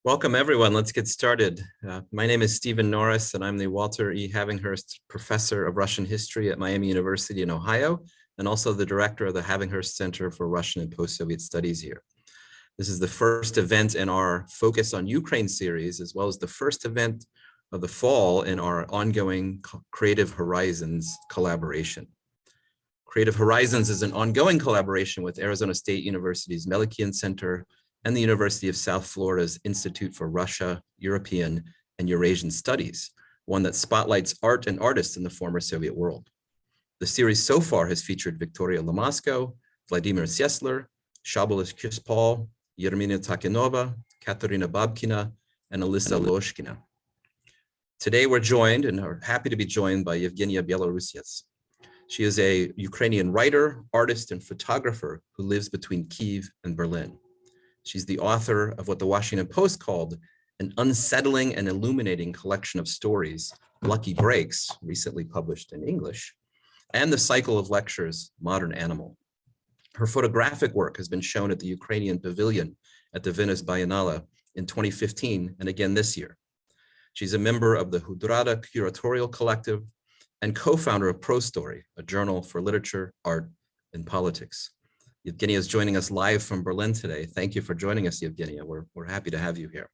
Welcome, everyone. Let's get started. My name is Stephen Norris, and I'm the Walter E. Havighurst Professor of Russian History at Miami University in Ohio, and also the Director of the Havighurst Center for Russian and Post-Soviet Studies here. This is the first event in our Focus on Ukraine series, as well as the first event of the fall in our ongoing Creative Horizons collaboration. Creative Horizons is an ongoing collaboration with Arizona State University's Meilkian Center and the University of South Florida's Institute for Russia, European, and Eurasian Studies, one that spotlights art and artists in the former Soviet world. The series so far has featured Victoria Lamasko, Vladimir Siesler, Shabolis Kispal, Yermina Takinova, Katerina Babkina, and Alyssa Loshkina. Today we're joined and are happy to be joined by Yevgenia Belorusets. She is a Ukrainian writer, artist, and photographer who lives between Kyiv and Berlin. She's the author of what the Washington Post called an unsettling and illuminating collection of stories, Lucky Breaks, recently published in English, and the cycle of lectures, Modern Animal. Her photographic work has been shown at the Ukrainian Pavilion at the Venice Biennale in 2015 and again this year. She's a member of the Hudrada Curatorial Collective and co-founder of Pro Story, a journal for literature, art, and politics. Yevgenia is joining us live from Berlin today. Thank you for joining us, Yevgenia. We're happy to have you here.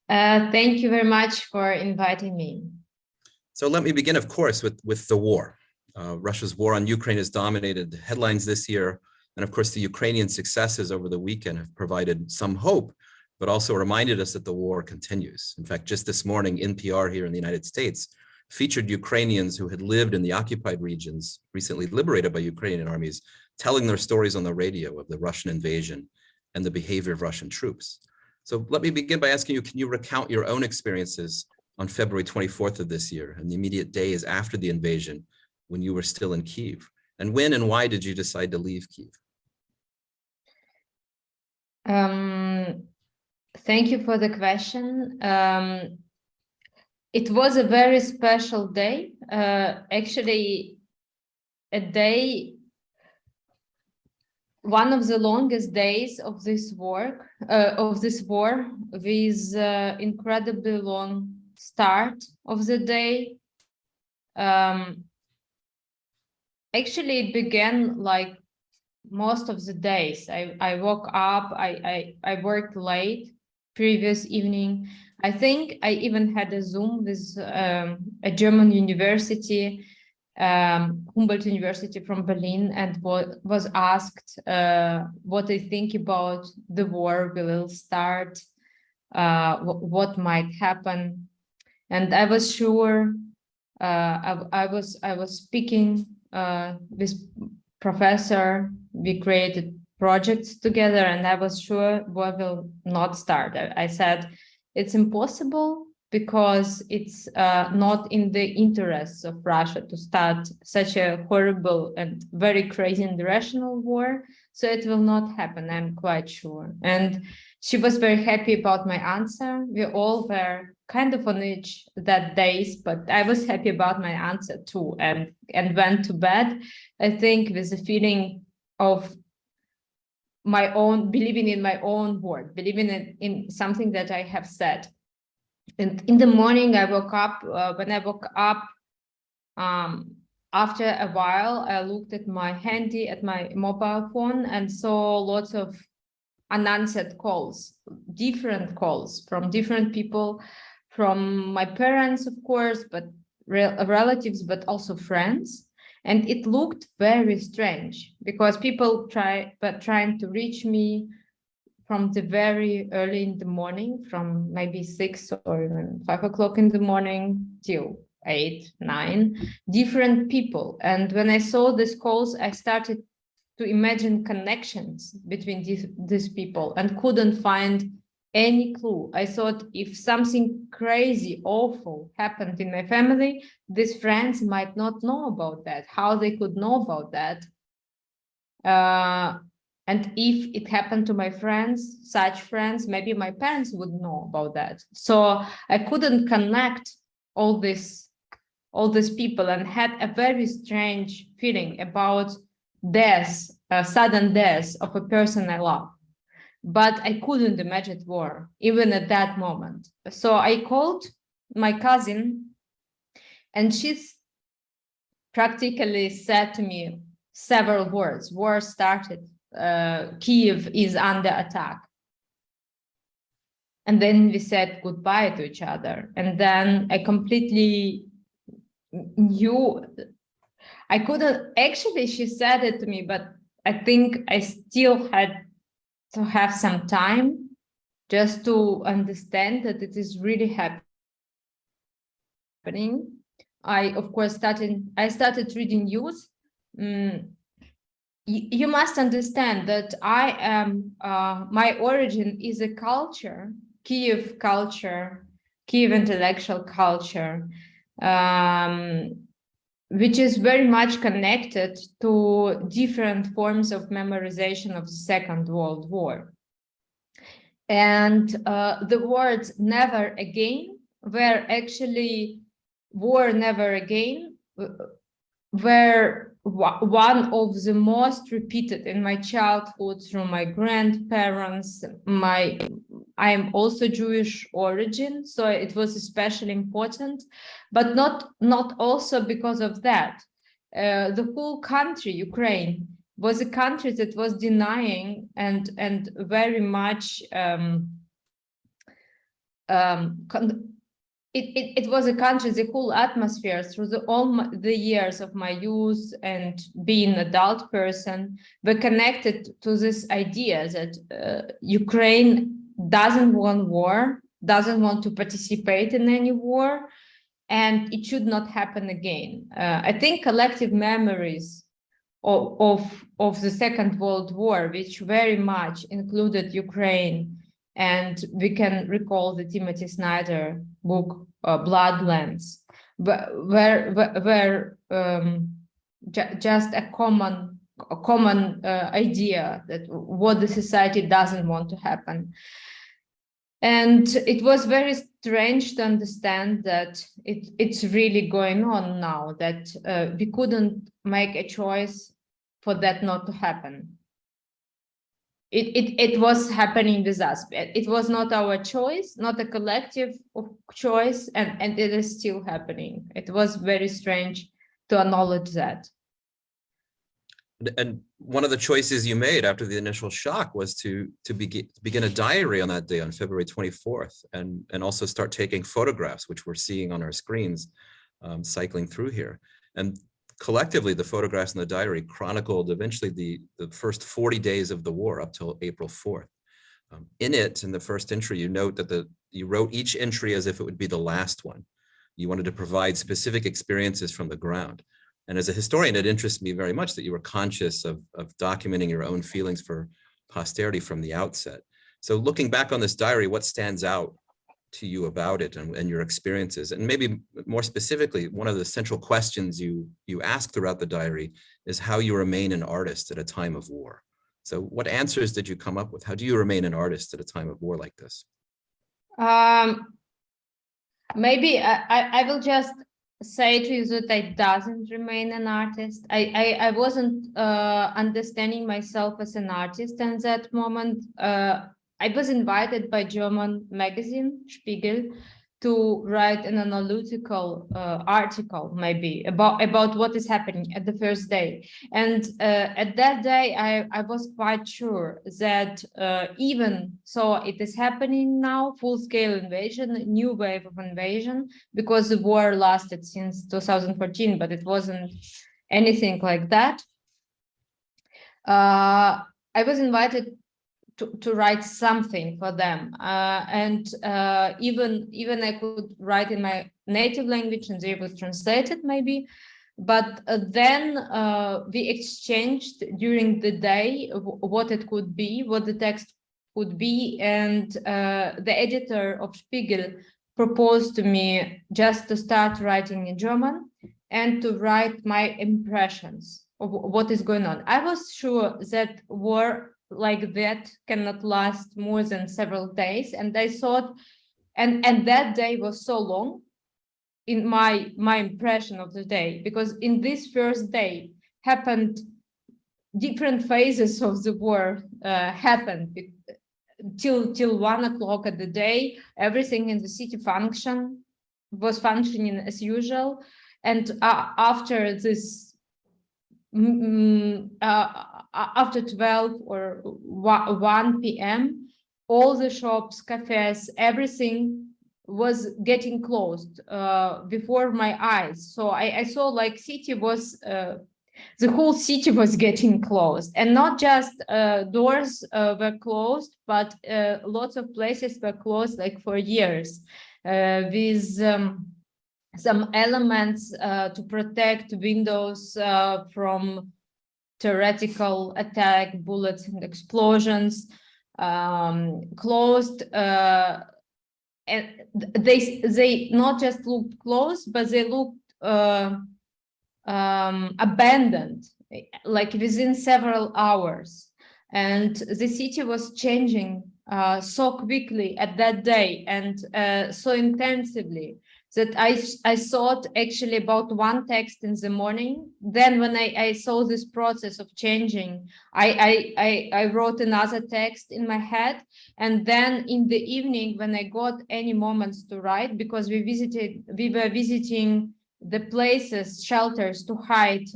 Thank you very much for inviting me. So let me begin, of course, with the war. Russia's war on Ukraine has dominated the headlines this year. And of course, the Ukrainian successes over the weekend have provided some hope, but also reminded us that the war continues. In fact, just this morning, NPR here in the United States featured Ukrainians who had lived in the occupied regions recently liberated by Ukrainian armies, telling their stories on the radio of the Russian invasion and the behavior of Russian troops. So let me begin by asking you, can you recount your own experiences on February 24th of this year and the immediate days after the invasion when you were still in Kyiv? And when and why did you decide to leave Kyiv? Thank you for the question. It was a very special day, actually a day, one of the longest days of this war, with incredibly long start of the day. Actually, it began like most of the days. I woke up, I worked late previous evening. I think I even had a Zoom with a German university, Humboldt University from Berlin, and was asked what they think about the war will start, what might happen, and I was sure. I was speaking with professor. We created projects together, and I was sure war will not start. I said it's impossible, because it's not in the interests of Russia to start such a horrible and very crazy and irrational war. So it will not happen, I'm quite sure. And she was very happy about my answer. We all were kind of on edge that days, but I was happy about my answer too, and went to bed, I think, with a feeling of my own, believing in my own word, believing in something that I have said. And in the morning, I woke up. When I woke up, after a while, I looked at my mobile phone, and saw lots of unanswered calls, different calls from different people, from my parents, of course, but relatives, but also friends. And it looked very strange, because people trying to reach me from the very early in the morning, from maybe 6 or even 5 o'clock in the morning till 8, 9, different people. And when I saw these calls, I started to imagine connections between these people and couldn't find any clue. I thought if something crazy, awful happened in my family, these friends might not know about that, how they could know about that. And if it happened to my friends, such friends, maybe my parents would know about that. So I couldn't connect all these people, and had a very strange feeling about death, sudden death of a person I love. but I couldn't imagine war, even at that moment. So I called my cousin, and she's practically said to me several words. War started, Kiev is under attack. And then we said goodbye to each other. And then I completely knew, I couldn't, actually she said it to me, but I think I still had to have some time just to understand that it is really happening. I, of course, started reading news. You must understand that I am, my origin is a culture, Kiev culture, Kiev intellectual culture, which is very much connected to different forms of memorization of the Second World War. And the words never again were actually, war never again, were one of the most repeated in my childhood through my grandparents. I am also Jewish origin, so it was especially important, but not also because of that. The whole country, Ukraine, was a country that was denying and very much it was a country, the whole atmosphere through all the years of my youth and being an adult person were connected to this idea that Ukraine doesn't want war, doesn't want to participate in any war, and it should not happen again. I think collective memories of the Second World War, which very much included Ukraine, and we can recall the Timothy Snyder book, Bloodlands, where just a common idea that what the society doesn't want to happen. And it was very strange to understand that it's really going on now, that we couldn't make a choice for that not to happen. It was happening with us. It was not our choice, not a collective choice, and it is still happening. It was very strange to acknowledge that. And one of the choices you made after the initial shock was to begin a diary on that day, on February 24th, and also start taking photographs, which we're seeing on our screens, cycling through here. And collectively, the photographs in the diary chronicled eventually the first 40 days of the war up till April 4th. In it, in the first entry, you note that you wrote each entry as if it would be the last one. You wanted to provide specific experiences from the ground. And as a historian, it interests me very much that you were conscious of documenting your own feelings for posterity from the outset. So looking back on this diary, what stands out to you about it and your experiences? And maybe more specifically, one of the central questions you ask throughout the diary is how you remain an artist at a time of war. So what answers did you come up with? How do you remain an artist at a time of war like this? Maybe I will just say to you that I doesn't remain an artist. I wasn't understanding myself as an artist in that moment. I was invited by German magazine Spiegel to write an analytical article, maybe about what is happening at the first day. And at that day, I was quite sure that even so, it is happening now, full-scale invasion, new wave of invasion, because the war lasted since 2014, but it wasn't anything like that. I was invited to write something for them, and even I could write in my native language and they would translate it maybe, but then we exchanged during the day what it could be, what the text could be, and the editor of Spiegel proposed to me just to start writing in German and to write my impressions of what is going on. I was sure that war like that cannot last more than several days, and I thought, and that day was so long in my impression of the day, because in this first day happened different phases of the war happened. till 1 o'clock at the day, everything in the city was functioning as usual. And after this, after 12 or 1 p.m., all the shops, cafes, everything was getting closed before my eyes. So I saw like the whole city was getting closed, and not just doors were closed, but lots of places were closed like for years, with some elements to protect windows from theoretical attack, bullets and explosions, closed. And they not just looked closed, but they looked abandoned, like within several hours. And the city was changing so quickly at that day and so intensively that I thought actually about one text in the morning. Then when I saw this process of changing, I wrote another text in my head. And then in the evening, when I got any moments to write, because we were visiting the places, shelters to hide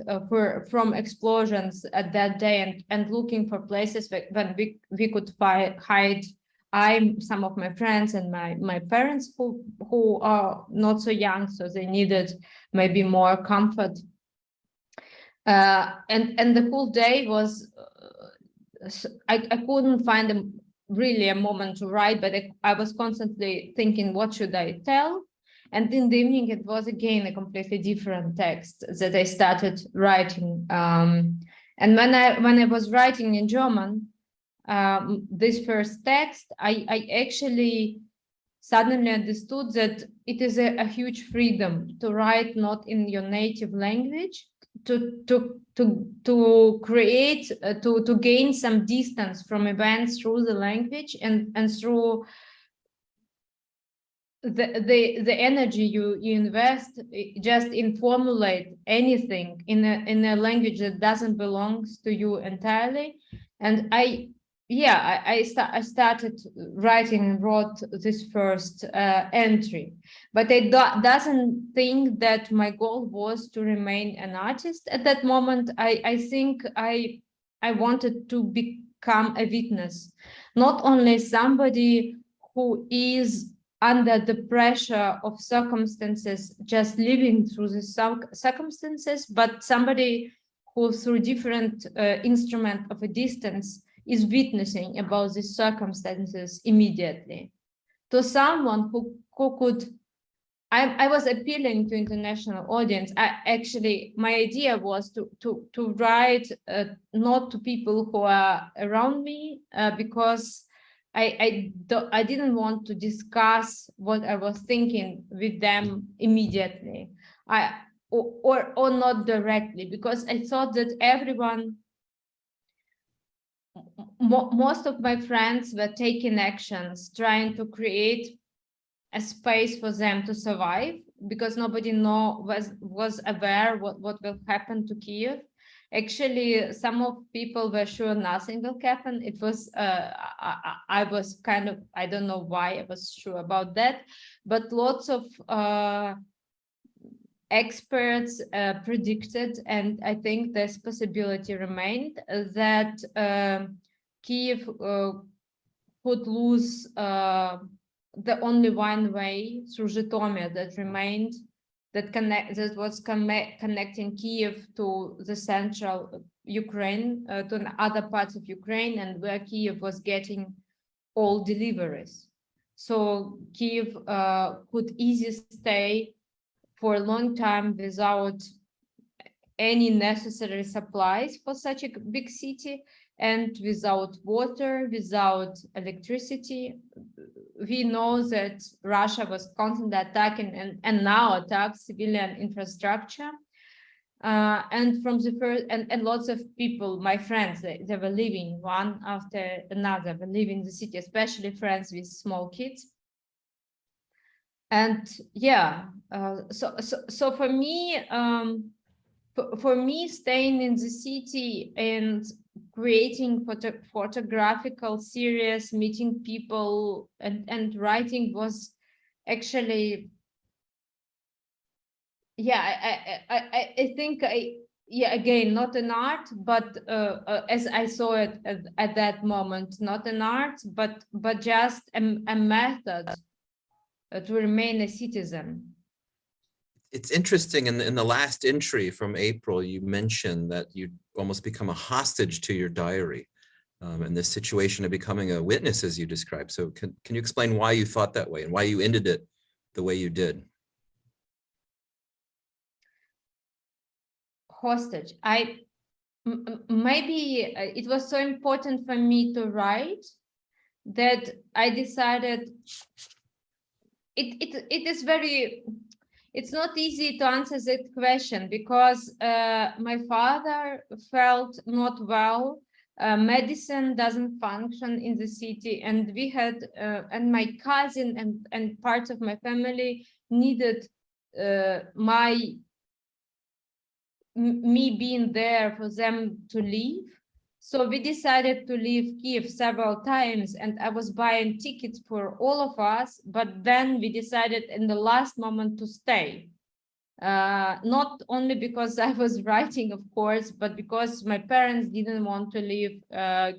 from explosions at that day, and looking for places when we could hide. Some of my friends and my parents who are not so young, so they needed maybe more comfort. And the whole day was, I couldn't find really a moment to write, but I was constantly thinking, what should I tell? And in the evening, it was again a completely different text that I started writing. And when I was writing in German, this first text, I actually suddenly understood that it is a huge freedom to write not in your native language, to create, to gain some distance from events through the language and through the energy you invest just in formulate anything in a language that doesn't belong to you entirely. And I started writing and wrote this first entry, but I doesn't think that my goal was to remain an artist at that moment. I think I wanted to become a witness, not only somebody who is under the pressure of circumstances, just living through the circumstances, but somebody who through different instrument of a distance is witnessing about these circumstances immediately. To someone who could, I was appealing to international audience. My idea was to write not to people who are around me, because I didn't want to discuss what I was thinking with them immediately, or not directly, because I thought that everyone, most of my friends were taking actions, trying to create a space for them to survive, because nobody was aware what will happen to Kiev. Actually, some of people were sure nothing will happen. It was I was kind of, I don't know why I was sure about that, but lots of experts predicted, and I think this possibility remained, that Kiev would lose the only one way through Zhytomyr that remained, that was connecting Kiev to the central Ukraine, to other parts of Ukraine, and where Kiev was getting all deliveries. So Kiev could easily stay for a long time without any necessary supplies for such a big city, and without water, without electricity. We know that Russia was constantly attacking and now attacks civilian infrastructure. And from the first, and lots of people, my friends, they were leaving one after another, were leaving the city, especially friends with small kids. And yeah, so for me, staying in the city and creating photographical series, meeting people, and writing was actually, yeah, I think yeah, again, not an art, but as I saw it at that moment, not an art, but just a method to remain a citizen. It's interesting, in the last entry from April, you mentioned that you almost become a hostage to your diary, and this situation of becoming a witness, as you described. So can you explain why you thought that way and why you ended it the way you did? Hostage. Maybe it was so important for me to write that I decided it is very, it's not easy to answer that question because my father felt not well. Medicine doesn't function in the city, and we had and my cousin and parts of my family needed me being there for them to leave. So we decided to leave Kiev several times, and I was buying tickets for all of us, but then we decided in the last moment to stay. Not only because I was writing, of course, but because my parents didn't want to leave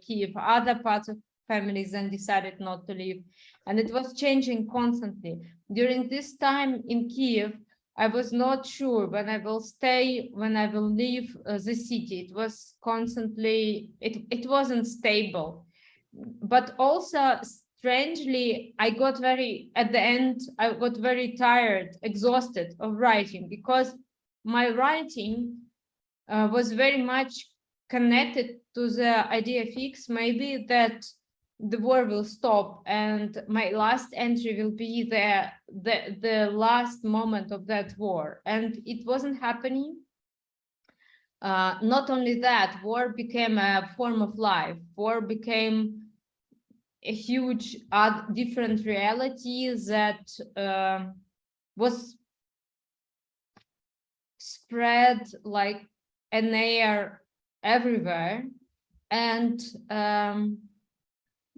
Kiev. Other parts of families then decided not to leave. And it was changing constantly. During this time in Kiev, I was not sure when I will stay, when I will leave the city. It was constantly, it wasn't stable. But also, strangely, I got very, at the end, I got very tired, exhausted of writing because my writing was very much connected to the idea fix, maybe that the war will stop and my last entry will be the last moment of that war. And it wasn't happening. Not only that, war became a form of life. War became a huge different reality that was spread like an air everywhere. And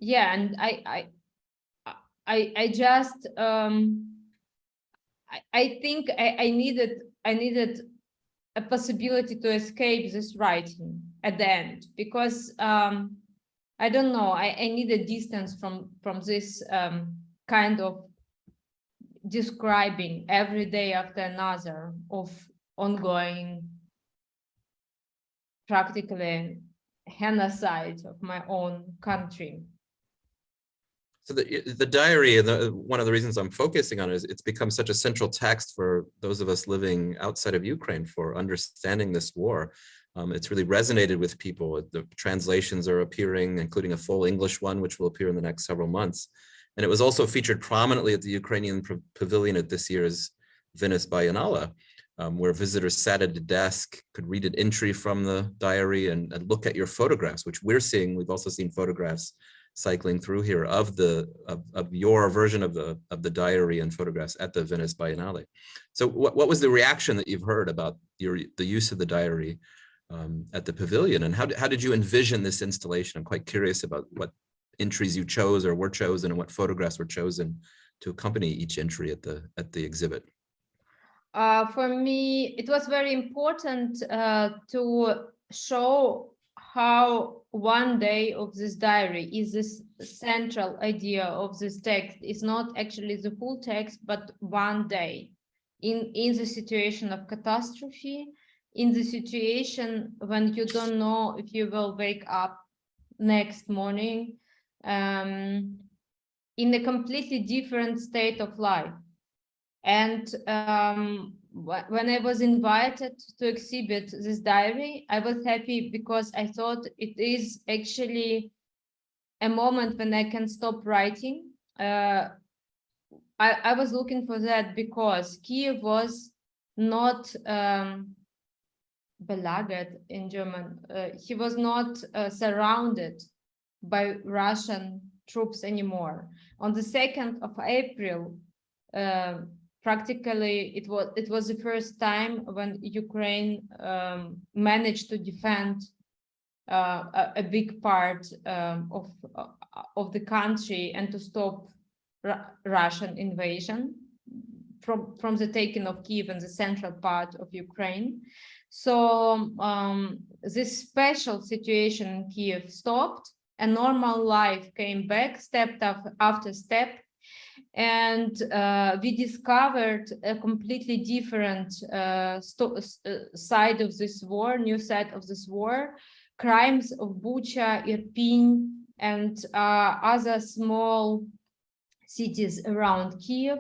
yeah, and I just I think I needed a possibility to escape this writing at the end, because I don't know, I need a distance from this kind of describing every day after another of ongoing, practically genocide of my own country. So the diary, one of the reasons I'm focusing on it is it's become such a central text for those of us living outside of Ukraine for understanding this war. It's really resonated with people. The translations are appearing, including a full English one, which will appear in the next several months. And it was also featured prominently at the Ukrainian pavilion at this year's Venice Biennale, where visitors sat at a desk, could read an entry from the diary and look at your photographs, which we're seeing. We've also seen photographs cycling through here of your version of the diary and photographs at the Venice Biennale. So what was the reaction that you've heard about the use of the diary at the pavilion, and how did you envision this installation? I'm quite curious about what entries you chose or were chosen and what photographs were chosen to accompany each entry at the exhibit. For me, it was very important to show how one day of this diary is this central idea of this text. It's not actually the full text, but one day in the situation of catastrophe, in the situation when you don't know if you will wake up next morning, in a completely different state of life. And when I was invited to exhibit this diary, I was happy because I thought it is actually a moment when I can stop writing. I was looking for that because Kiev was not belagert in German. He was not surrounded by Russian troops anymore. On the 2nd of April, practically it was the first time when Ukraine managed to defend a big part of the country and to stop Russian invasion from the taking of Kiev and the central part of Ukraine. So this special situation in Kiev stopped, and normal life came back step after step. And we discovered a completely different side of this war, new side of this war, crimes of Bucha, Irpin, and other small cities around Kiev.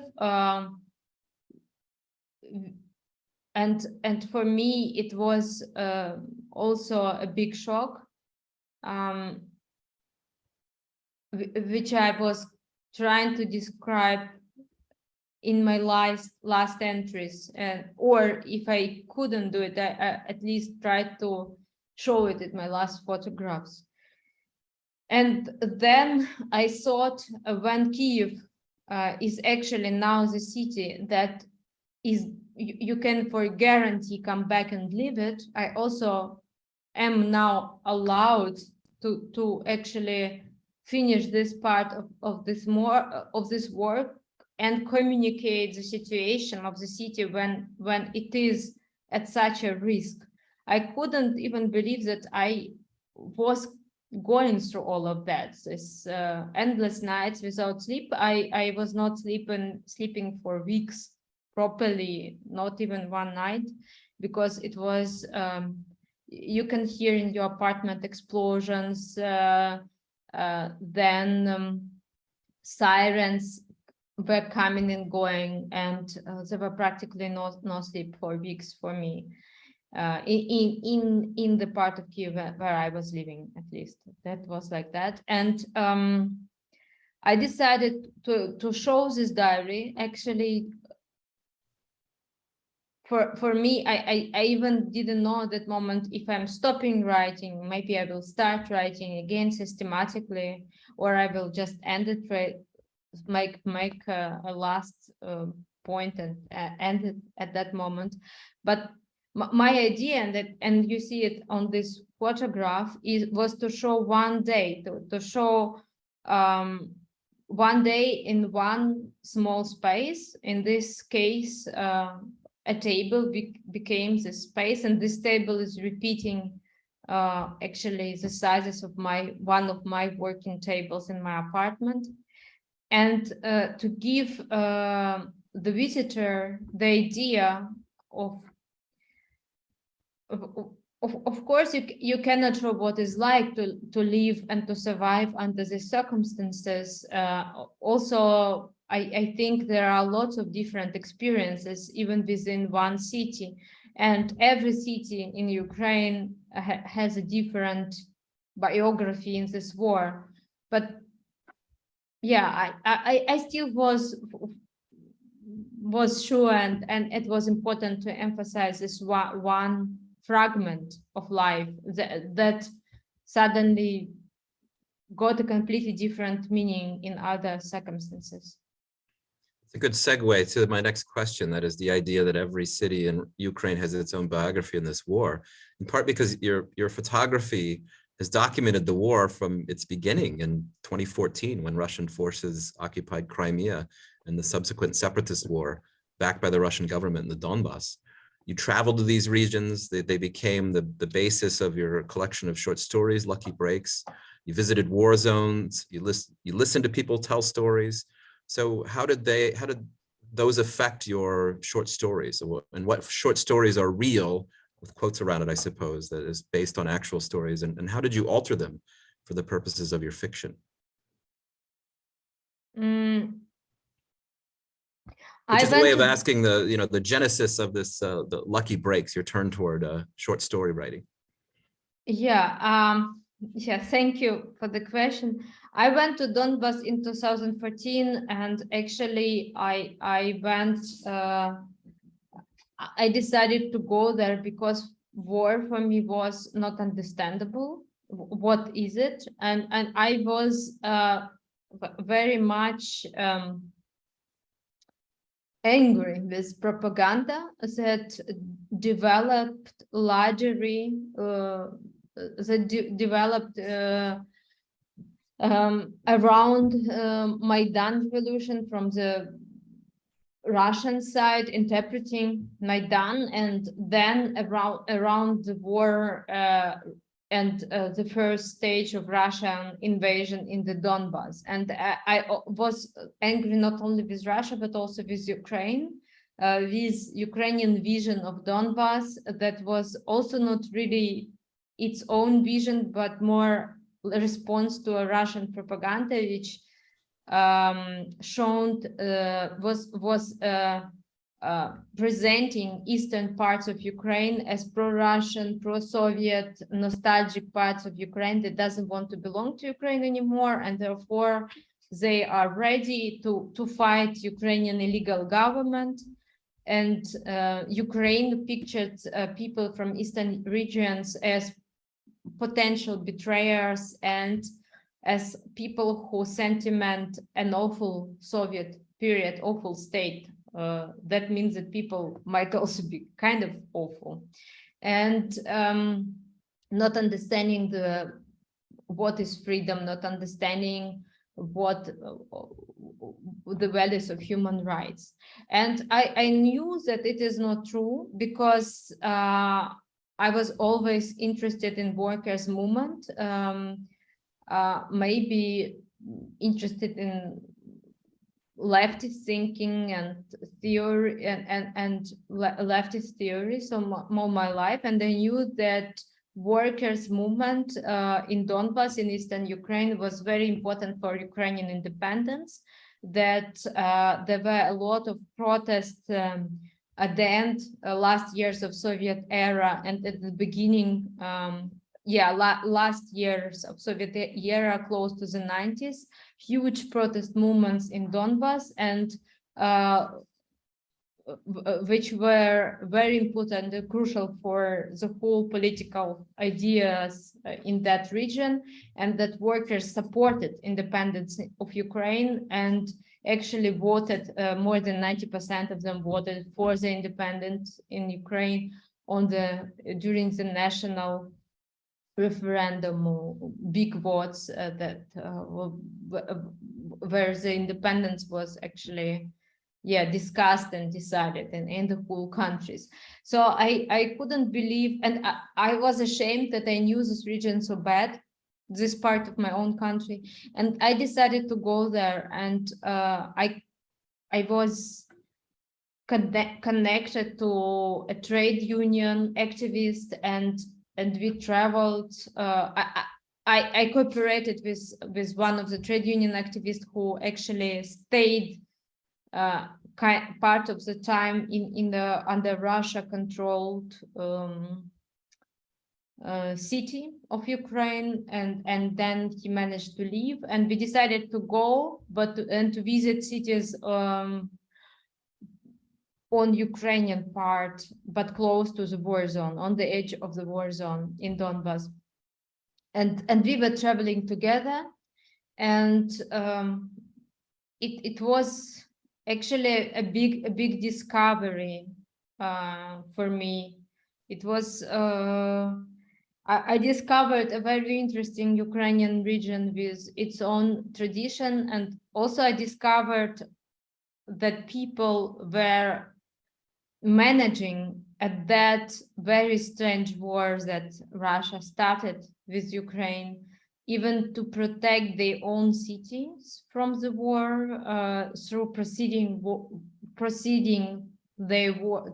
And for me, it was also a big shock, which I was trying to describe in my last entries, or if I couldn't do it, I at least tried to show it in my last photographs. And then I thought, when Kiev is actually now the city that is you can for guarantee come back and live it, I also am now allowed to actually finish this part of this work and communicate the situation of the city when it is at such a risk. I couldn't even believe that I was going through all of that, this endless nights without sleep. I was not sleeping for weeks properly, not even one night, because it was you can hear in your apartment explosions, then sirens were coming and going, and there were practically no sleep for weeks for me in the part of Kiev where I was living. At least that was like that. And I decided to show this diary. Actually, for me, I even didn't know at that moment if I'm stopping writing. Maybe I will start writing again systematically, or I will just end it, make a last point and end it at that moment. But my idea, and you see it on this photograph, was to show one day, to show one day in one small space. In this case, a table became the space, and this table is repeating actually the sizes of one of my working tables in my apartment. And to give the visitor the idea of course, you cannot show what it's like to live and to survive under these circumstances. Also, I think there are lots of different experiences even within one city, and every city in Ukraine has a different biography in this war. But yeah, I still was sure, and it was important to emphasize this one fragment of life that suddenly got a completely different meaning in other circumstances. It's a good segue to my next question. That is the idea that every city in Ukraine has its own biography in this war, in part because your photography has documented the war from its beginning in 2014, when Russian forces occupied Crimea and the subsequent separatist war backed by the Russian government in the Donbass. You traveled to these regions. They became the basis of your collection of short stories, Lucky Breaks. You visited war zones. You listened to people tell stories. So how did those affect your short stories? And what short stories are real, with quotes around it, I suppose, that is based on actual stories? And how did you alter them for the purposes of your fiction? Which is a way of asking the genesis of this, the Lucky Breaks, your turn toward short story writing. Yeah, thank you for the question. I went to Donbass in 2014, and actually I went, I decided to go there because war for me was not understandable. What is it? And I was very much angry with propaganda that developed largely developed around Maidan revolution from the Russian side, interpreting Maidan, and then around the war and the first stage of Russian invasion in the Donbas. And I was angry not only with Russia, but also with Ukraine, with Ukrainian vision of Donbas that was also not really its own vision, but more a response to a Russian propaganda, which was presenting eastern parts of Ukraine as pro-Russian, pro-Soviet, nostalgic parts of Ukraine that doesn't want to belong to Ukraine anymore, and therefore they are ready to fight Ukrainian illegal government. And Ukraine pictured people from eastern regions as potential betrayers and as people who sentiment an awful Soviet period, awful state. That means that people might also be kind of awful. And not understanding what is freedom, not understanding what the values of human rights. And I knew that it is not true because I was always interested in workers' movement, maybe interested in leftist thinking and theory and leftist theories all my life. And I knew that workers' movement in Donbas in eastern Ukraine was very important for Ukrainian independence, that there were a lot of protests at the end, last years of Soviet era and at the beginning, last years of Soviet era, close to the 90s, huge protest movements in Donbas, and which were very important and crucial for the whole political ideas in that region, and that workers supported independence of Ukraine and actually voted, more than 90% of them voted for the independence in Ukraine during the national referendum, big votes where the independence was actually discussed and decided in the whole countries. So I couldn't believe, and I was ashamed that I knew this region so bad, this part of my own country, and I decided to go there. And I was connected to a trade union activist, and we traveled. I cooperated with one of the trade union activists who actually stayed part of the time in the under Russia controlled city of Ukraine, and then he managed to leave, and we decided to go to visit cities on Ukrainian part, but close to the war zone, on the edge of the war zone in Donbas, and we were traveling together, and it was actually a big discovery for me. It was I discovered a very interesting Ukrainian region with its own tradition, and also I discovered that people were managing at that very strange war that Russia started with Ukraine, even to protect their own cities from the war, through proceeding their war,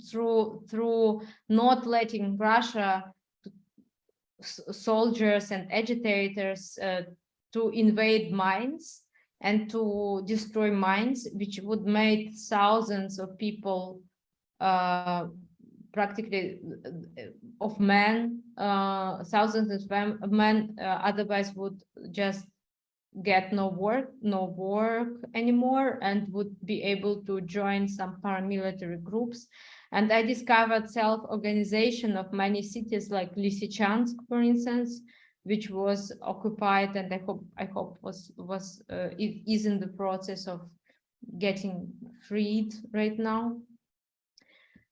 through not letting Russia soldiers and agitators to invade mines and to destroy mines, which would make thousands of people, practically of men, thousands of men otherwise would just get no work anymore, and would be able to join some paramilitary groups. And I discovered self-organization of many cities like Lysychansk, for instance, which was occupied, and I hope is in the process of getting freed right now.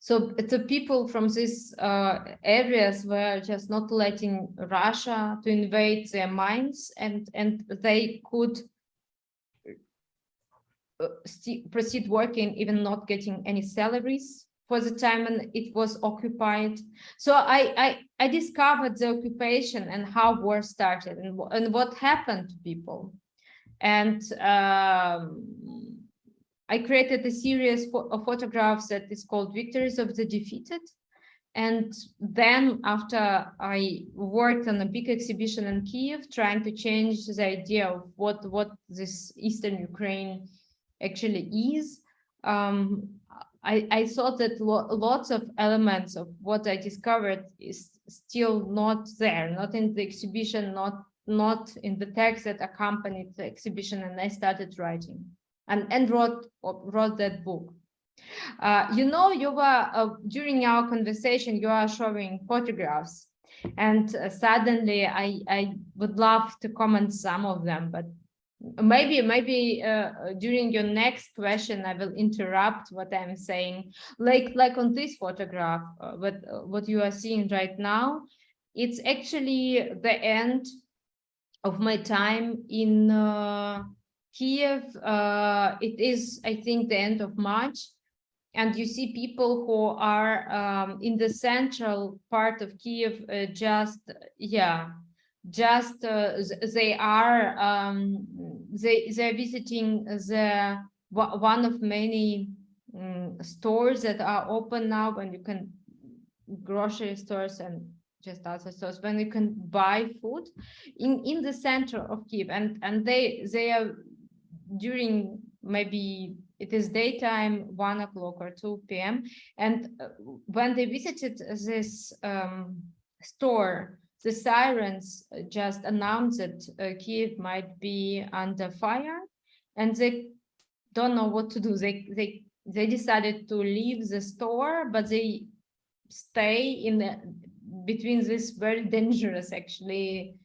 So the people from these areas were just not letting Russia to invade their mines, and they could proceed working, even not getting any salaries for the time when it was occupied. So I discovered the occupation and how war started and what happened to people. And I created a series of photographs that is called Victories of the Defeated. And then after I worked on a big exhibition in Kiev, trying to change the idea of what this Eastern Ukraine actually is, I thought that lots of elements of what I discovered is still not there, not in the exhibition, not in the text that accompanied the exhibition, and I started writing and wrote that book. You know, you were during our conversation, you are showing photographs, and suddenly I would love to comment some of them, but maybe during your next question I will interrupt what I'm saying. Like on this photograph, what you are seeing right now, it's actually the end of my time in Kiev. It is, I think, the end of March, and you see people who are in the central part of Kiev. They are they're visiting the one of many stores that are open now, and you can grocery stores and just other stores when you can buy food in the center of Kiev, and they are during, maybe it is daytime, 1 o'clock or 2 p.m. And when they visited this store, the sirens just announced that Kiev might be under fire, and they don't know what to do. They decided to leave the store, but they stay in between this very dangerous, actually,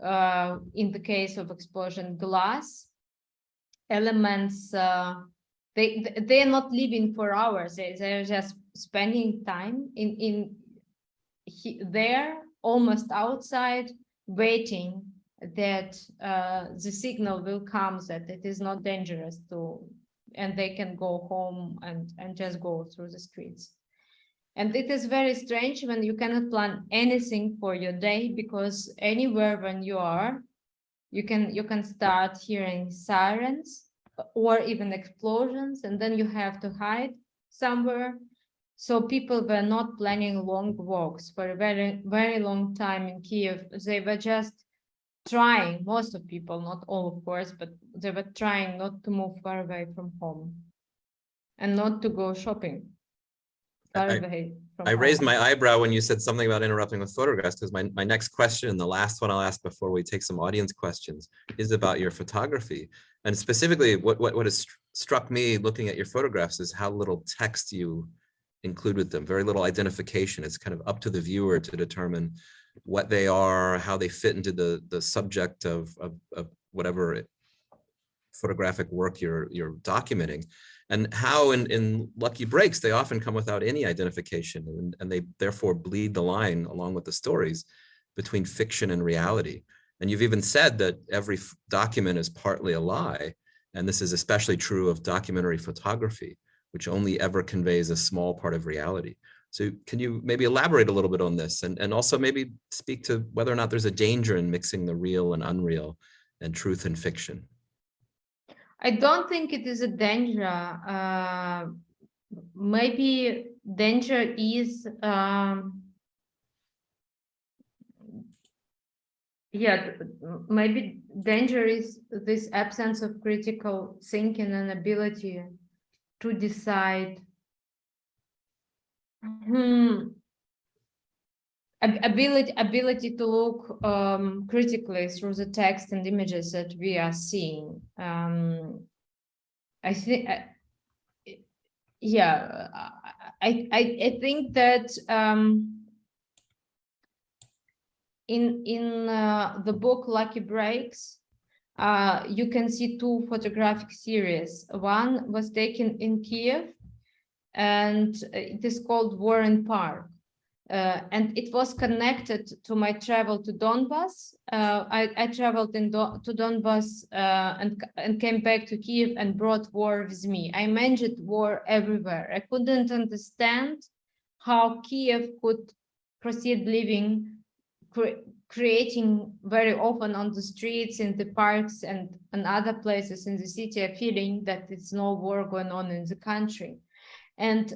in the case of explosion, glass elements. They are not living for hours. They're just spending time in there, almost outside, waiting that the signal will come that it is not dangerous and they can go home and just go through the streets. And it is very strange when you cannot plan anything for your day, because anywhere when you are, you can start hearing sirens or even explosions, and then you have to hide somewhere. So people were not planning long walks for a very, very long time in Kiev. They were just trying, most of people, not all of course, but they were trying not to move far away from home and not to go shopping. I raised my eyebrow when you said something about interrupting with photographs, because my next question, the last one I'll ask before we take some audience questions, is about your photography. And specifically, what has struck me looking at your photographs is how little text you include with them, very little identification. It's kind of up to the viewer to determine what they are, how they fit into the subject of whatever photographic work you're documenting. And how in Lucky Breaks, they often come without any identification, and they therefore bleed the line along with the stories between fiction and reality. And you've even said that every document is partly a lie. And this is especially true of documentary photography, which only ever conveys a small part of reality. So can you maybe elaborate a little bit on this, and also maybe speak to whether or not there's a danger in mixing the real and unreal and truth and fiction? I don't think it is a danger. Maybe danger is, maybe danger is this absence of critical thinking and ability to decide. Ability to look critically through the text and images that we are seeing. I think, I think that in the book Lucky Breaks, you can see two photographic series. One was taken in Kiev, and it is called War in Park. And it was connected to my travel to Donbass. I traveled to Donbass and came back to Kiev and brought war with me. I imagined war everywhere. I couldn't understand how Kiev could proceed living, creating very often on the streets, in the parks and other places in the city, a feeling that it's no war going on in the country. And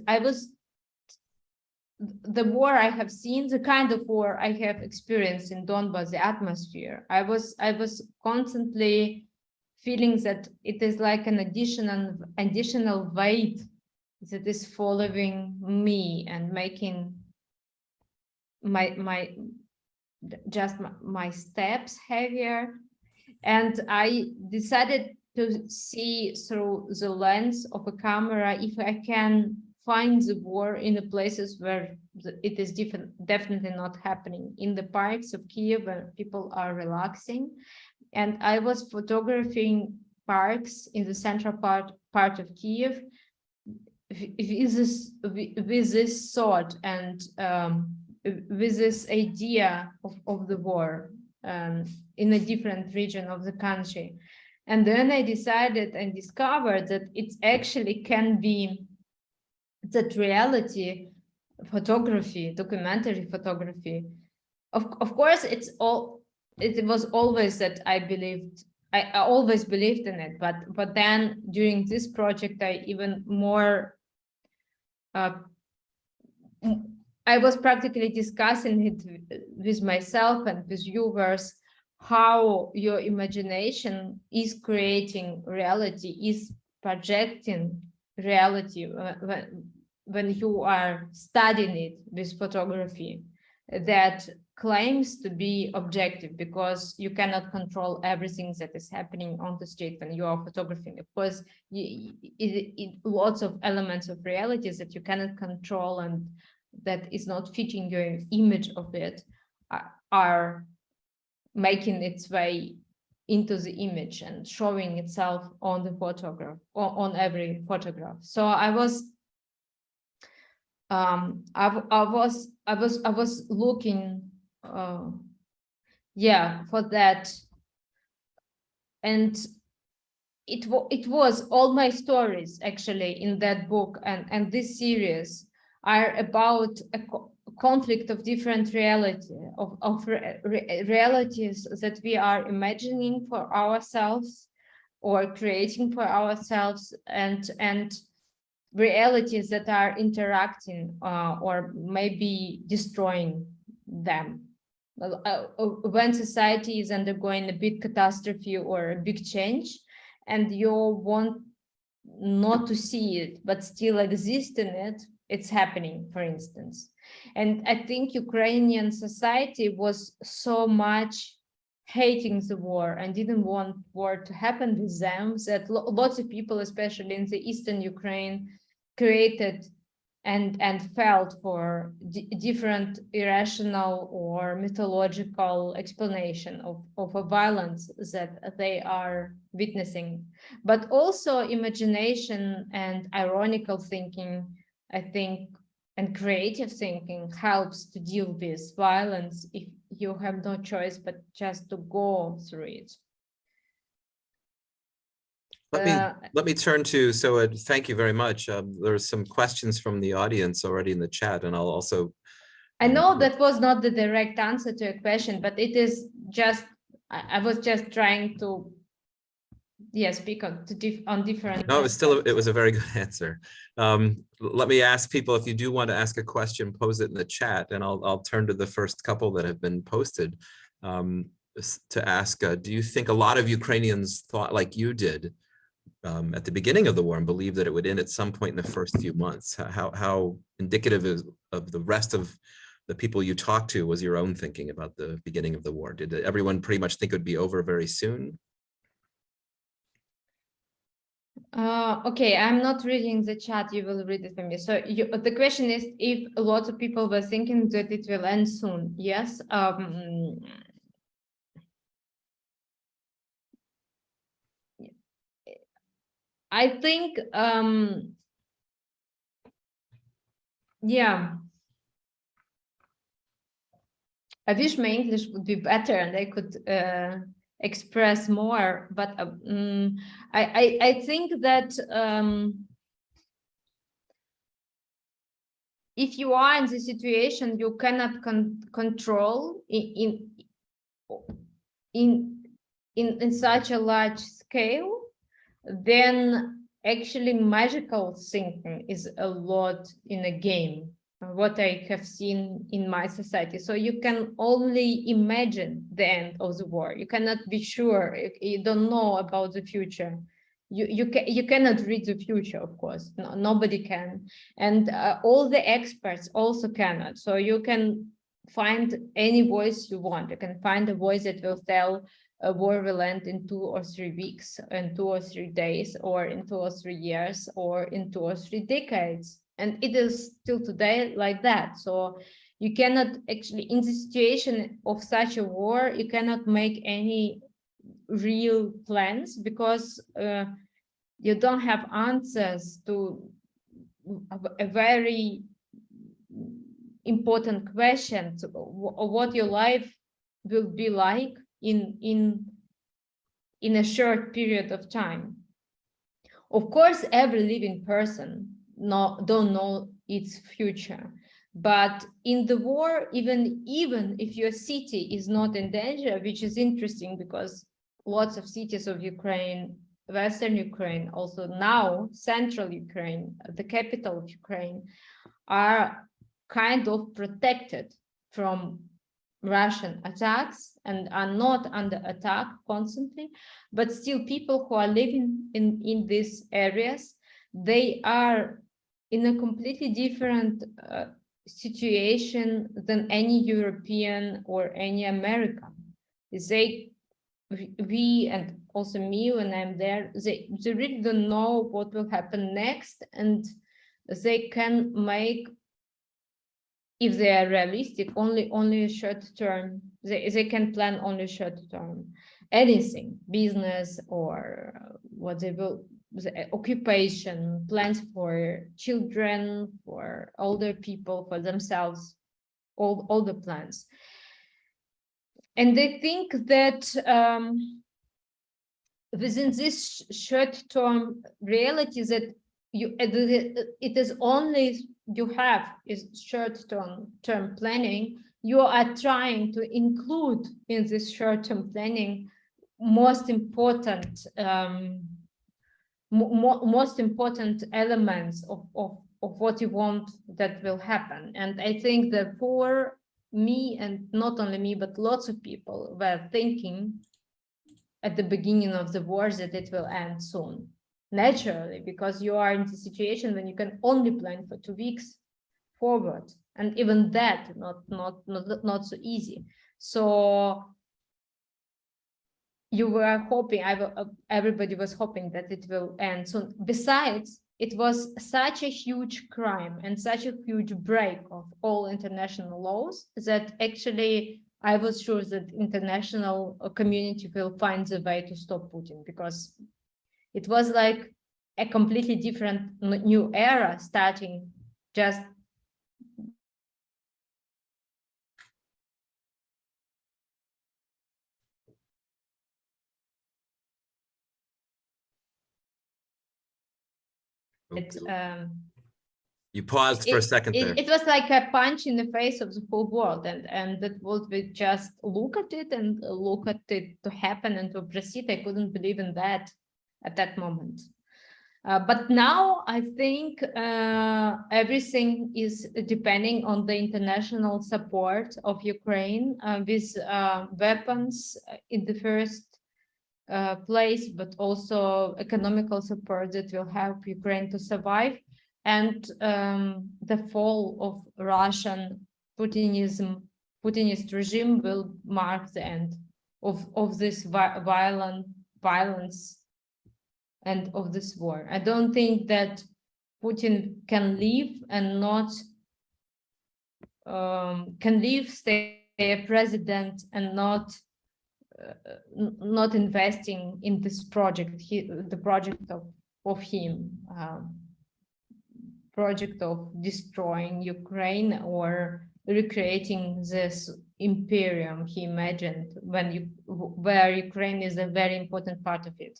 the war I have seen, the kind of war I have experienced in Donbass, the atmosphere, I was constantly feeling that it is like an additional weight that is following me and making my steps heavier. And I decided to see through the lens of a camera if I can find the war in the places where it is definitely not happening, in the parks of Kiev where people are relaxing. And I was photographing parks in the central part of Kiev with this thought and with this idea of the war in a different region of the country. And then I decided and discovered that it actually can be that reality photography, documentary photography. Of course, it was always that I always believed in it, but then during this project, I even more I was practically discussing it with myself and with viewers, how your imagination is creating reality, is projecting reality when you are studying it with photography that claims to be objective, because you cannot control everything that is happening on the street when you are photographing. Of course, lots of elements of reality that you cannot control and that is not fitting your image of it are making its way into the image and showing itself on the photograph, or on every photograph. So I was looking for that, and it was all my stories actually in that book and this series are about a conflict of different reality, of realities that we are imagining for ourselves or creating for ourselves, and realities that are interacting or maybe destroying them. When society is undergoing a big catastrophe or a big change, and you want not to see it, but still exist in it, it's happening, for instance. And I think Ukrainian society was so much hating the war and didn't want war to happen with them that lots of people, especially in the eastern Ukraine, created and felt for different irrational or mythological explanation of a violence that they are witnessing. But also imagination and ironical thinking, I think, and creative thinking helps to deal with violence if you have no choice but just to go through it. Let me turn to, so thank you very much. There's some questions from the audience already in the chat, and I'll also. I know that was not the direct answer to a question, but it is just, I was just trying to, speak on different. No, it was a very good answer. Let me ask people, if you do want to ask a question, pose it in the chat, and I'll turn to the first couple that have been posted to ask, do you think a lot of Ukrainians thought like you did at the beginning of the war and believed that it would end at some point in the first few months? How indicative of the rest of the people you talked to was your own thinking about the beginning of the war? Did everyone pretty much think it would be over very soon? Okay, I'm not reading the chat, you will read it for me. So the question is if a lot of people were thinking that it will end soon. Yes. I think Yeah. I wish my English would be better and I could express more, but I think that if you are in the situation you cannot control in such a large scale, then actually magical thinking is a lot in a game, what I have seen in my society. So you can only imagine the end of the war. You cannot be sure. You don't know about the future. You cannot read the future, of course. No, nobody can. And all the experts also cannot. So you can find any voice you want. You can find a voice that will tell a war will end in 2 or 3 weeks, in 2 or 3 days, or in 2 or 3 years, or in 2 or 3 decades. And it is still today like that. So you cannot actually, in the situation of such a war, you cannot make any real plans because you don't have answers to a very important question, what your life will be like in a short period of time. Of course, every living person don't know its future, but in the war, even if your city is not in danger, which is interesting because lots of cities of Ukraine, Western Ukraine, also now central Ukraine, the capital of Ukraine, are kind of protected from Russian attacks and are not under attack constantly, but still people who are living in these areas, they are in a completely different situation than any European or any American. We and also me when I'm there, they really don't know what will happen next, and they can make, if they are realistic, only a short term, they can plan only short term, anything, business or what they will, the occupation, plans for children, for older people, for themselves, all the plans. And they think that within this short-term reality that it is only you have is short-term planning, you are trying to include in this short-term planning most important most important elements of what you want that will happen. And I think that for me, and not only me, but lots of people were thinking at the beginning of the war that it will end soon, naturally, because you are in the situation when you can only plan for 2 weeks forward, and even that not so easy. So you were hoping, everybody was hoping that it will end soon. Besides, it was such a huge crime and such a huge break of all international laws that actually I was sure that international community will find the way to stop Putin, because it was like a completely different new era starting just you paused for a second there. It was like a punch in the face of the whole world, and that would we just look at it and look at it to happen and to proceed. I couldn't believe in that at that moment. But now I think everything is depending on the international support of Ukraine with weapons in the first place, but also economical support that will help Ukraine to survive. And the fall of Russian Putinist regime will mark the end of this violence and of this war. I don't think that Putin can leave and not stay a president and not investing in this project, the project of him. project of destroying Ukraine or recreating this imperium he imagined where Ukraine is a very important part of it.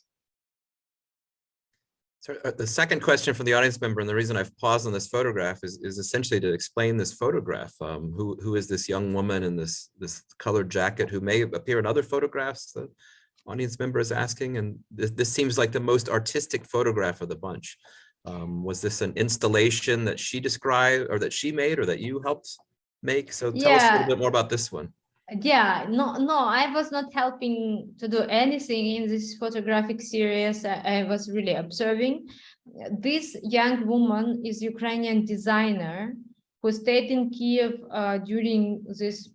So the second question from the audience member, and the reason I've paused on this photograph is essentially to explain this photograph. Who is this young woman in this colored jacket who may appear in other photographs? The audience member is asking, and this seems like the most artistic photograph of the bunch. Was this an installation that she described, or that she made, or that you helped make? So tell us a little bit more about this one. Yeah, no, I was not helping to do anything in this photographic series. I was really observing. This young woman is Ukrainian designer who stayed in Kiev during this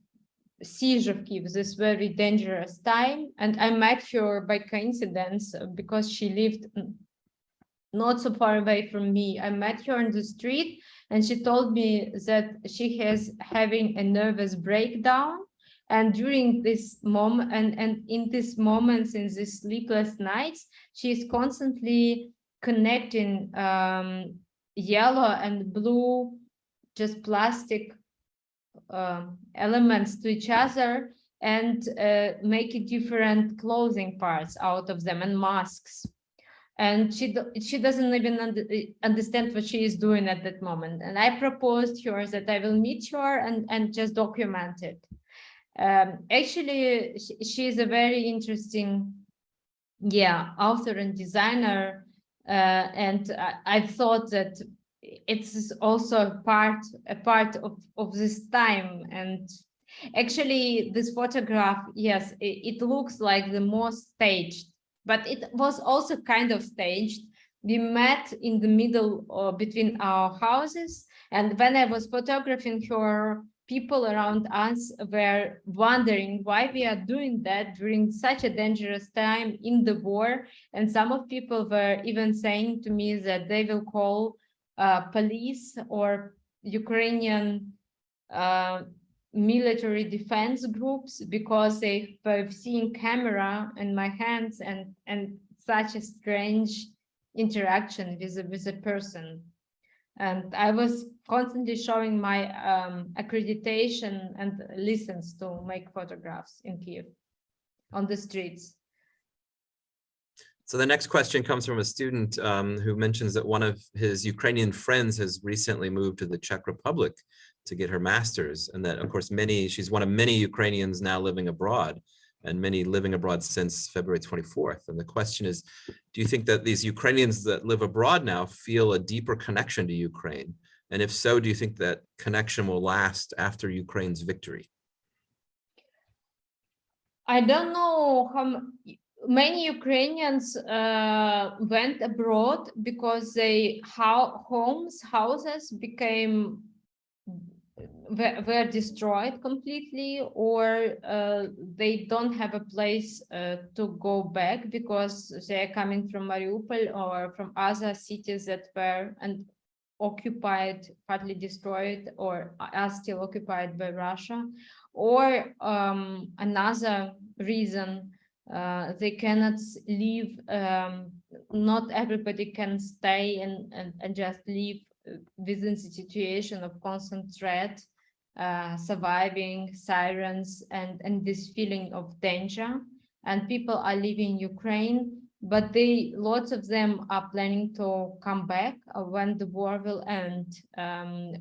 siege of Kiev, this very dangerous time. And I met her by coincidence because she lived not so far away from me. I met her on the street and she told me that she has having a nervous breakdown. And during this moment, and in these moments, in these sleepless nights, she is constantly connecting yellow and blue, just plastic elements to each other and making different clothing parts out of them and masks. And she doesn't even understand what she is doing at that moment. And I proposed her that I will meet her and just document it. Actually, she is a very interesting, author and designer, and I thought that it's also a part of this time. And actually, this photograph, yes, it looks like the most staged, but it was also kind of staged. We met in the middle between our houses, and when I was photographing her, people around us were wondering why we are doing that during such a dangerous time in the war. And some of people were even saying to me that they will call police or Ukrainian military defense groups because they've seen camera in my hands and such a strange interaction with a person. And I was constantly showing my accreditation and license to make photographs in Kiev on the streets. So the next question comes from a student who mentions that one of his Ukrainian friends has recently moved to the Czech Republic to get her master's, and that, of course, she's one of many Ukrainians now living abroad, and many living abroad since February 24th. And the question is, do you think that these Ukrainians that live abroad now feel a deeper connection to Ukraine? And if so, do you think that connection will last after Ukraine's victory? I don't know how many Ukrainians went abroad because houses were destroyed completely, or they don't have a place to go back because they're coming from Mariupol or from other cities that were occupied, partly destroyed, or are still occupied by Russia. Or another reason, they cannot leave, not everybody can stay and just live within the situation of constant threat, surviving sirens and this feeling of danger. And people are leaving Ukraine, but lots of them are planning to come back when the war will end,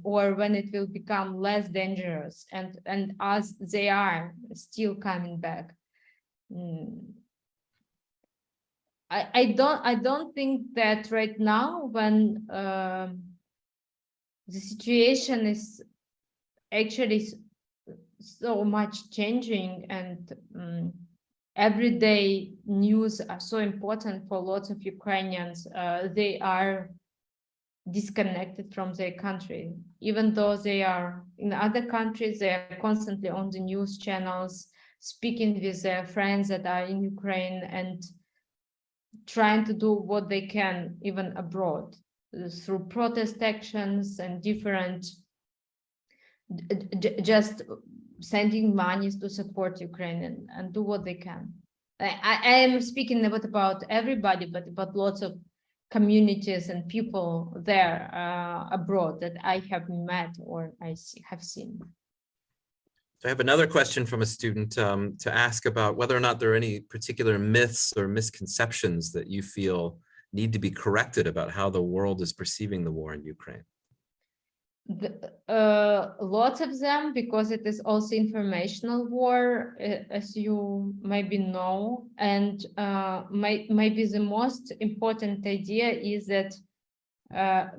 or when it will become less dangerous, and as they are still coming back. I don't think that right now, when the situation is actually so much changing, and everyday news are so important for lots of Ukrainians, they are disconnected from their country. Even though they are in other countries, they are constantly on the news channels, speaking with their friends that are in Ukraine and trying to do what they can, even abroad, through protest actions and different, just sending money to support Ukraine and do what they can. I am speaking not about everybody, but about lots of communities and people there abroad that I have met or have seen. So I have another question from a student to ask about whether or not there are any particular myths or misconceptions that you feel need to be corrected about how the world is perceiving the war in Ukraine. Lots of them, because it is also informational war, as you maybe know, and maybe the most important idea is that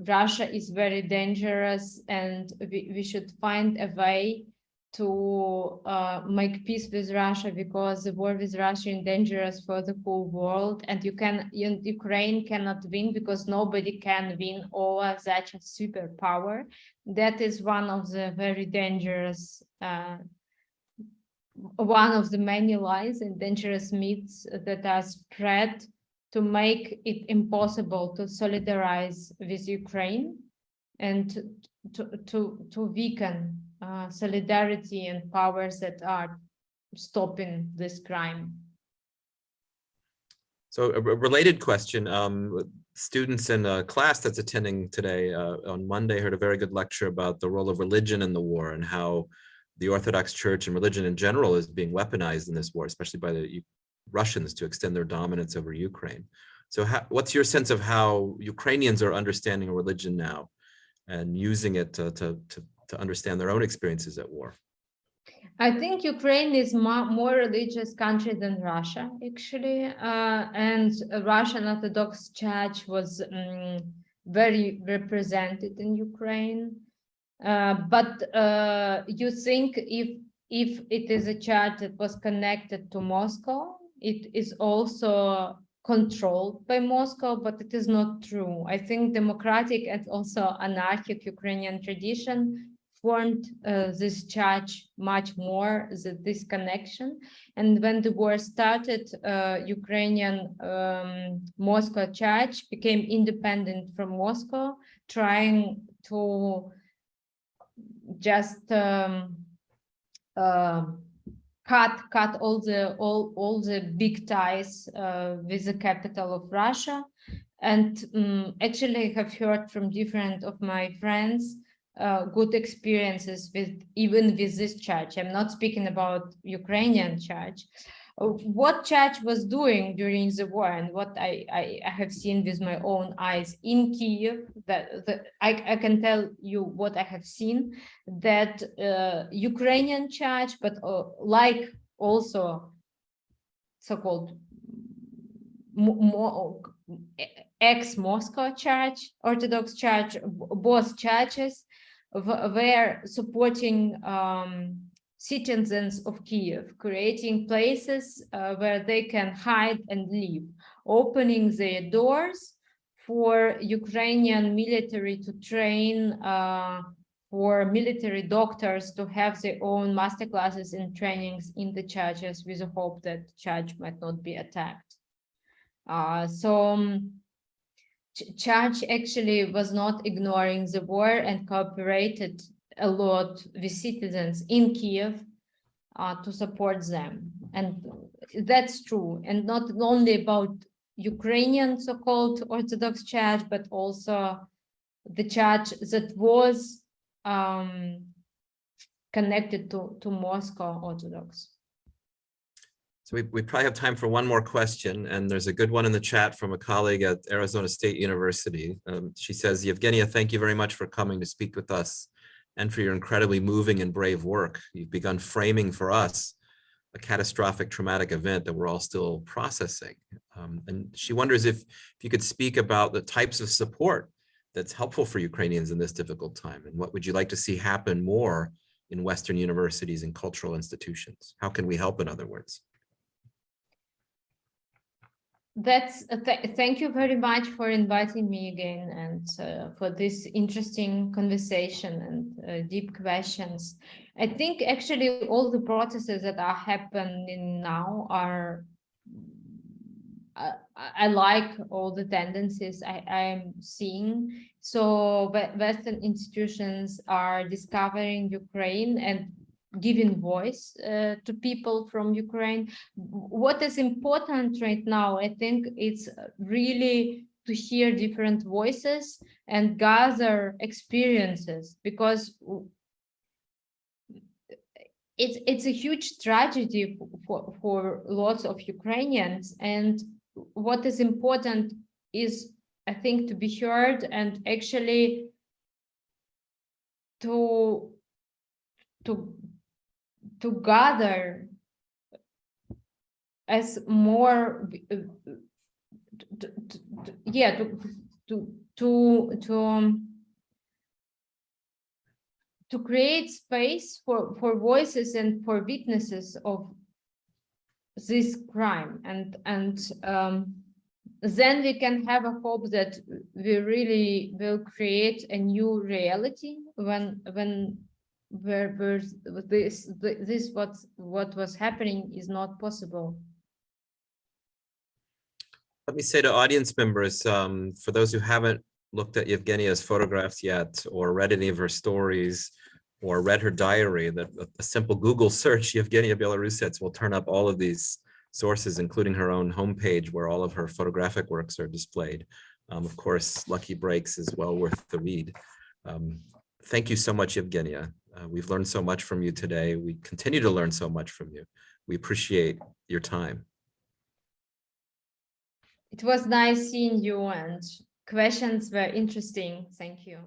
Russia is very dangerous, and we should find a way to make peace with Russia, because the war with Russia is dangerous for the whole world, and Ukraine cannot win because nobody can win over such a superpower. That is one of the very dangerous, one of the many lies and dangerous myths that are spread to make it impossible to solidarize with Ukraine and to weaken solidarity and powers that are stopping this crime. So a related question, students in a class that's attending today on Monday heard a very good lecture about the role of religion in the war and how the Orthodox Church and religion in general is being weaponized in this war, especially by the Russians to extend their dominance over Ukraine. So what's your sense of how Ukrainians are understanding religion now and using it to understand their own experiences at war? I think Ukraine is more religious country than Russia, actually, and Russian Orthodox Church was very represented in Ukraine. But you think if it is a church that was connected to Moscow, it is also controlled by Moscow, but it is not true. I think democratic and also anarchic Ukrainian tradition formed this church much more, this connection. And when the war started, Ukrainian Moscow church became independent from Moscow, trying to just cut all the big ties with the capital of Russia. And actually I have heard from different of my friends good experiences even with this church. I'm not speaking about Ukrainian church. What church was doing during the war, and what I have seen with my own eyes in Kiev, I can tell you what I have seen, that Ukrainian church, but like also so-called ex-Moscow church, Orthodox church, both churches were supporting citizens of Kiev, creating places where they can hide and live, opening their doors for Ukrainian military to train, for military doctors to have their own master classes and trainings in the churches, with the hope that the church might not be attacked. Church actually was not ignoring the war and cooperated a lot with citizens in Kiev to support them. And that's true. And not only about Ukrainian so-called Orthodox Church, but also the church that was connected to Moscow Orthodox. So we probably have time for one more question, and there's a good one in the chat from a colleague at Arizona State University. She says, Yevgenia, thank you very much for coming to speak with us and for your incredibly moving and brave work. You've begun framing for us a catastrophic traumatic event that we're all still processing. And she wonders if you could speak about the types of support that's helpful for Ukrainians in this difficult time, and what would you like to see happen more in Western universities and cultural institutions? How can we help, in other words? Thank you very much for inviting me again, and for this interesting conversation and deep questions. I think actually all the processes that are happening now are, I like all the tendencies I'm seeing. So Western institutions are discovering Ukraine and giving voice to people from Ukraine. What is important right now, I think, it's really to hear different voices and gather experiences, because it's a huge tragedy for lots of Ukrainians. And what is important is, I think, to be heard and actually to gather as more to create space for voices and for witnesses of this crime, and then we can have a hope that we really will create a new reality when where this what was happening is not possible. Let me say to audience members, for those who haven't looked at Yevgenia's photographs yet, or read any of her stories, or read her diary, that a simple Google search, Yevgenia Belorusets, will turn up all of these sources, including her own homepage, where all of her photographic works are displayed. Of course, Lucky Breaks is well worth the read. Thank you so much, Yevgenia. We've learned so much from you today. We continue to learn so much from you. We appreciate your time. It was nice seeing you, and questions were interesting. Thank you.